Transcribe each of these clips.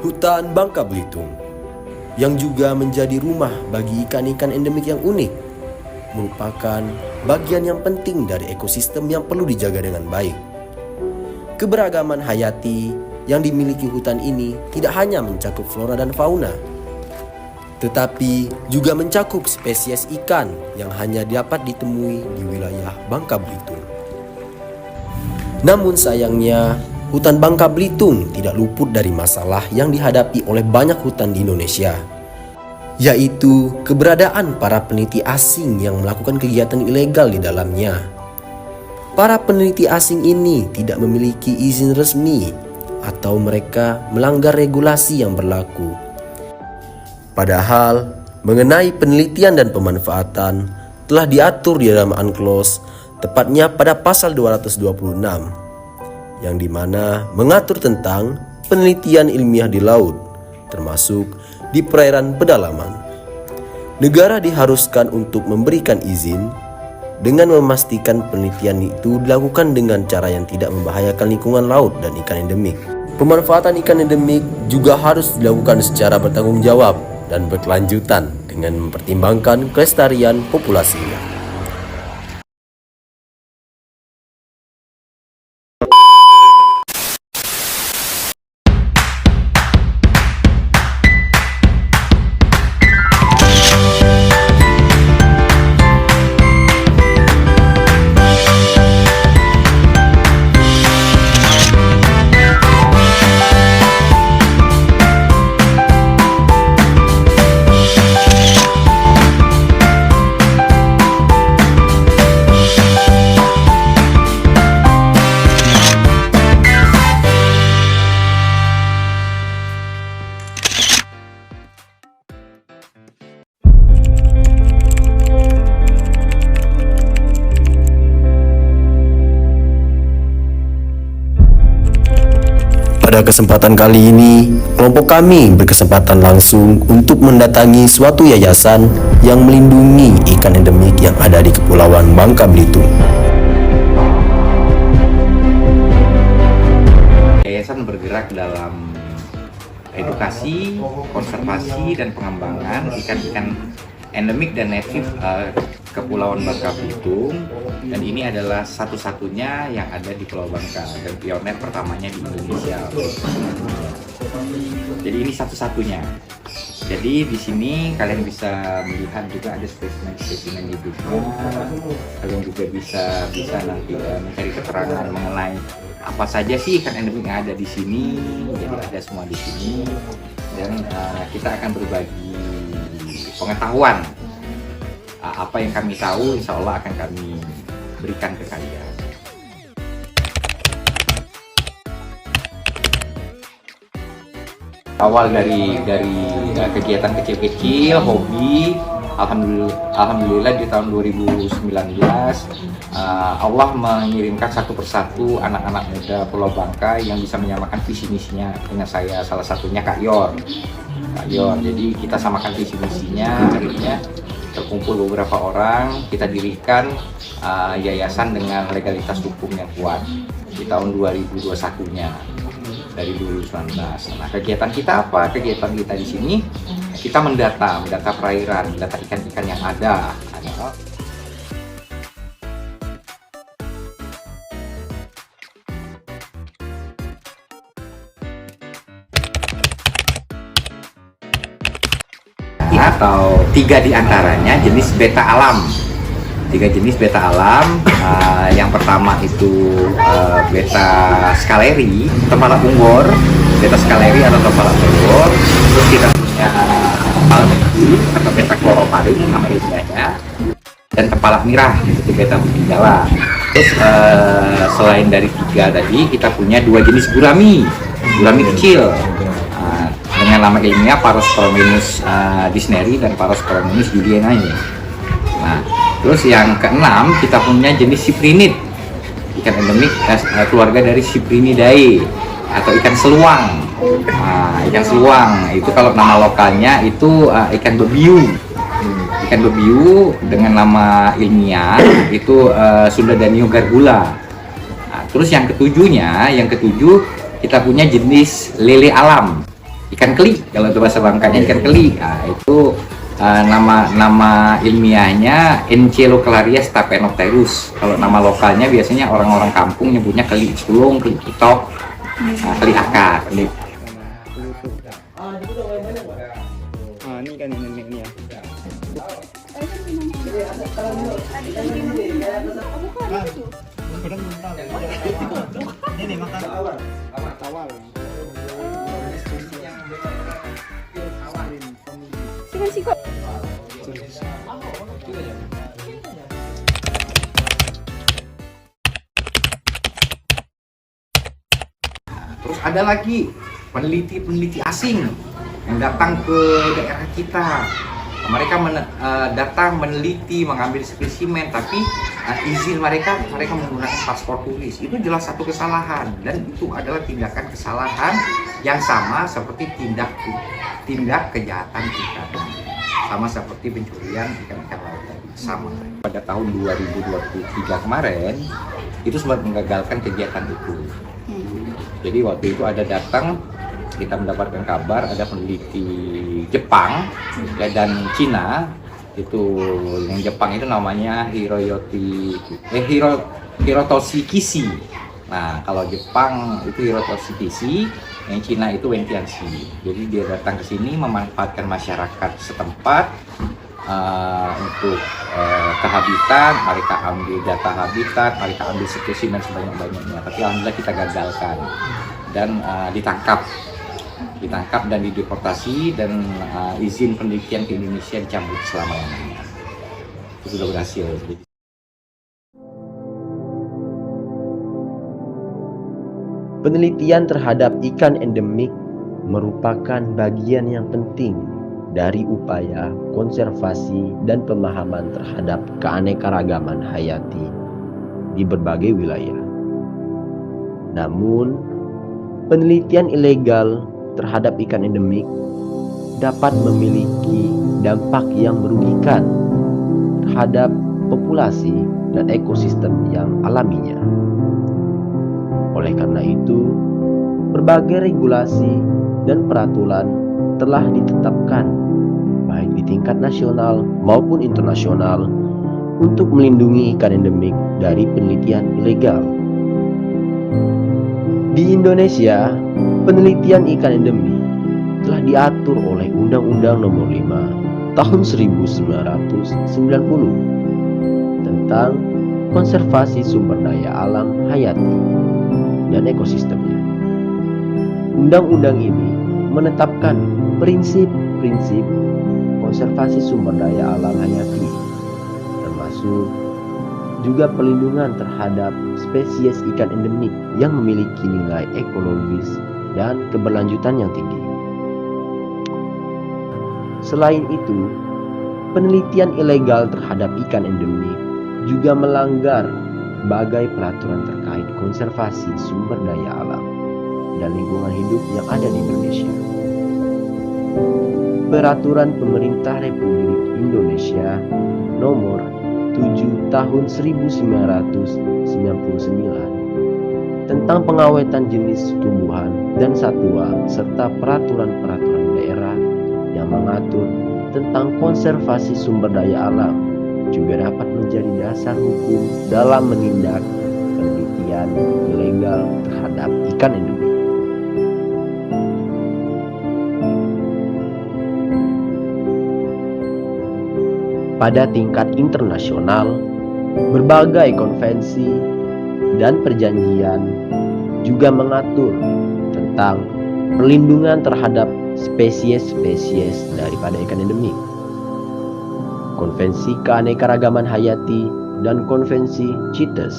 Hutan Bangka Belitung, yang juga menjadi rumah bagi ikan-ikan endemik yang unik, merupakan bagian yang penting dari ekosistem yang perlu dijaga dengan baik. Keberagaman hayati yang dimiliki hutan ini tidak hanya mencakup flora dan fauna, tetapi juga mencakup spesies ikan yang hanya dapat ditemui di wilayah Bangka Belitung. Namun sayangnya, hutan Bangka Belitung tidak luput dari masalah yang dihadapi oleh banyak hutan di Indonesia, yaitu keberadaan para peneliti asing yang melakukan kegiatan ilegal di dalamnya. Para peneliti asing ini tidak memiliki izin resmi atau mereka melanggar regulasi yang berlaku. Padahal, mengenai penelitian dan pemanfaatan telah diatur di dalam UNCLOS, tepatnya pada pasal 226, yang dimana mengatur tentang penelitian ilmiah di laut, termasuk di perairan pedalaman. Negara diharuskan untuk memberikan izin dengan memastikan penelitian itu dilakukan dengan cara yang tidak membahayakan lingkungan laut dan ikan endemik. Pemanfaatan ikan endemik juga harus dilakukan secara bertanggung jawab dan berkelanjutan dengan mempertimbangkan kelestarian populasinya. Pada kesempatan kali ini, kelompok kami berkesempatan langsung untuk mendatangi suatu yayasan yang melindungi ikan endemik yang ada di Kepulauan Bangka Belitung. Yayasan bergerak dalam edukasi, konservasi, dan pengembangan ikan-ikan endemik dan native Kepulauan Bangka Belitung, dan ini adalah satu-satunya yang ada di Pulau Bangka dan pioner pertamanya di Indonesia. Jadi ini satu-satunya. Jadi di sini kalian bisa melihat juga ada spesimen-spesimen hidupnya. Kalian juga bisa nanti mencari keterangan mengenai apa saja sih ikan endemik yang ada di sini. Jadi ada semua di sini, dan kita akan berbagi pengetahuan. Apa yang kami tahu, insya Allah akan kami berikan ke kalian. Awal dari kegiatan kecil-kecil, hobi, alhamdulillah di tahun 2019 Allah mengirimkan satu persatu anak-anak muda Pulau Bangka yang bisa menyamakan visi misinya dengan saya, salah satunya Kak Yor. Jadi kita samakan visi misinya, akhirnya terkumpul beberapa orang, kita dirikan yayasan dengan legalitas hukum yang kuat di tahun 2021-nya dari 2019. Nah, kegiatan kita apa? Kegiatan kita di sini kita mendata perairan, mendata ikan-ikan yang ada. Atau 3 diantaranya jenis beta alam. 3 jenis beta alam. Yang pertama itu beta scaleri, kepala unggor, beta scaleri atau kepala unggor. Terus kita punya kepala atau beta chloropharum nama ilmiahnya, dan kepala mirah itu beta benggala. Terus selain dari 3 tadi, kita punya 2 jenis gurami kecil. Dengan nama ilmiah Paroscrominus disneri dan Paroscrominus julianae. Nah, terus yang keenam kita punya jenis Cyprinid, ikan endemik keluarga dari Cyprinidae atau ikan seluang. Ikan seluang itu kalau nama lokalnya itu ikan bebiu. Ikan bebiu dengan nama ilmiah itu Sundadanio gargula. Terus yang ketujuh kita punya jenis lele alam. ikan keli. Kalau itu bahasa Bangkanya ikan keli. Nah, itu nama ilmiahnya Enceloclaria staphenopterus. Kalau nama lokalnya biasanya orang-orang kampung nyebutnya keli sulung, keli kitok, keli akar. Ini kan ini ya. Ini makan tawar. Terus ada lagi peneliti asing yang datang ke daerah kita. Mereka datang meneliti, mengambil spesimen, tapi izin mereka menggunakan paspor turis. Itu jelas satu kesalahan, dan itu adalah tindakan kesalahan yang sama seperti tindak kejahatan ikan, sama seperti pencurian ikan-ikan laut tadi, sama. Pada tahun 2023 kemarin itu sempat menggagalkan kegiatan itu. Jadi waktu itu ada datang, kita mendapatkan kabar ada peneliti Jepang dan Cina. Itu yang Jepang itu namanya Hirotoshi Kishi. Nah, kalau Jepang itu Hirotoshi Kishi, yang Cina itu Wen Tianxi. Jadi dia datang ke sini memanfaatkan masyarakat setempat untuk ke habitat. Mereka ambil data habitat, mereka ambil spesimen sebanyak-banyaknya. Tapi alhamdulillah kita gagalkan dan ditangkap dan dideportasi, dan izin penelitian ke Indonesia dicabut selama-lamanya. Itu sudah berhasil. Penelitian terhadap ikan endemik merupakan bagian yang penting dari upaya konservasi dan pemahaman terhadap keanekaragaman hayati di berbagai wilayah. Namun, penelitian ilegal terhadap ikan endemik dapat memiliki dampak yang merugikan terhadap populasi dan ekosistem yang alaminya. Oleh karena itu, berbagai regulasi dan peraturan telah ditetapkan baik di tingkat nasional maupun internasional untuk melindungi ikan endemik dari penelitian ilegal. Di Indonesia, penelitian ikan endemik telah diatur oleh Undang-Undang Nomor 5 Tahun 1990 tentang konservasi sumber daya alam hayati dan ekosistemnya. Undang-undang ini menetapkan prinsip-prinsip konservasi sumber daya alam hayati, termasuk juga pelindungan terhadap spesies ikan endemik yang memiliki nilai ekologis dan keberlanjutan yang tinggi. Selain itu, penelitian ilegal terhadap ikan endemik juga melanggar berbagai peraturan terkait konservasi sumber daya alam dan lingkungan hidup yang ada di Indonesia. Peraturan Pemerintah Republik Indonesia Nomor 7 Tahun 1999 tentang pengawetan jenis tumbuhan dan satwa serta peraturan-peraturan daerah yang mengatur tentang konservasi sumber daya alam juga dapat menjadi dasar hukum dalam menindak penelitian ilegal terhadap ikan endemik. Pada tingkat internasional, berbagai konvensi dan perjanjian juga mengatur tentang perlindungan terhadap spesies-spesies daripada ikan endemik. Konvensi Keanekaragaman Hayati dan Konvensi CITES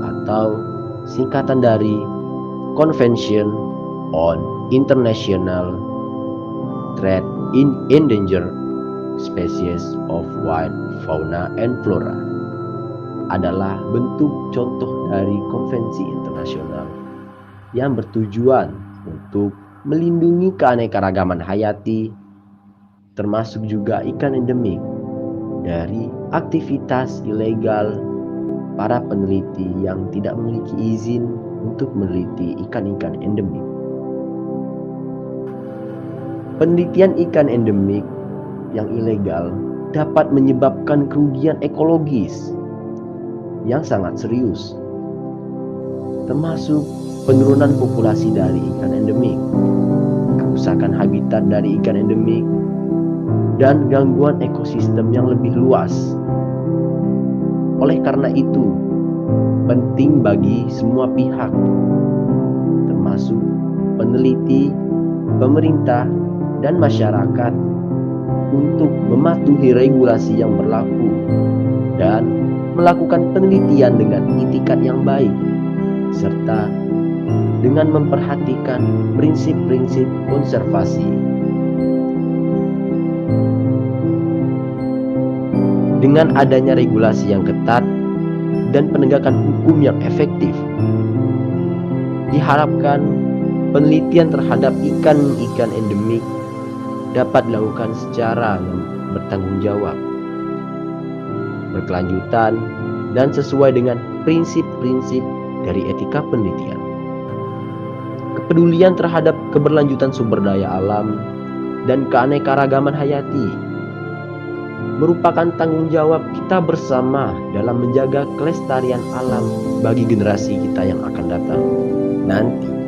atau singkatan dari Convention on International Trade in Endangered Species of Wild Fauna and Flora adalah bentuk contoh dari konvensi internasional yang bertujuan untuk melindungi keanekaragaman hayati, termasuk juga ikan endemik, dari aktivitas ilegal para peneliti yang tidak memiliki izin untuk meneliti ikan-ikan endemik. penelitian ikan endemik yang ilegal dapat menyebabkan kerugian ekologis yang sangat serius, termasuk penurunan populasi dari ikan endemik, kerusakan habitat dari ikan endemik, dan gangguan ekosistem yang lebih luas. Oleh karena itu, penting bagi semua pihak, termasuk peneliti, pemerintah, dan masyarakat, untuk mematuhi regulasi yang berlaku dan melakukan penelitian dengan itikat yang baik, serta dengan memperhatikan prinsip-prinsip konservasi. Dengan adanya regulasi yang ketat dan penegakan hukum yang efektif, diharapkan penelitian terhadap ikan-ikan endemik dapat dilakukan secara yang bertanggung jawab, berkelanjutan, dan sesuai dengan prinsip-prinsip dari etika penelitian. Kepedulian terhadap keberlanjutan sumber daya alam dan keanekaragaman hayati merupakan tanggung jawab kita bersama dalam menjaga kelestarian alam bagi generasi kita yang akan datang nanti.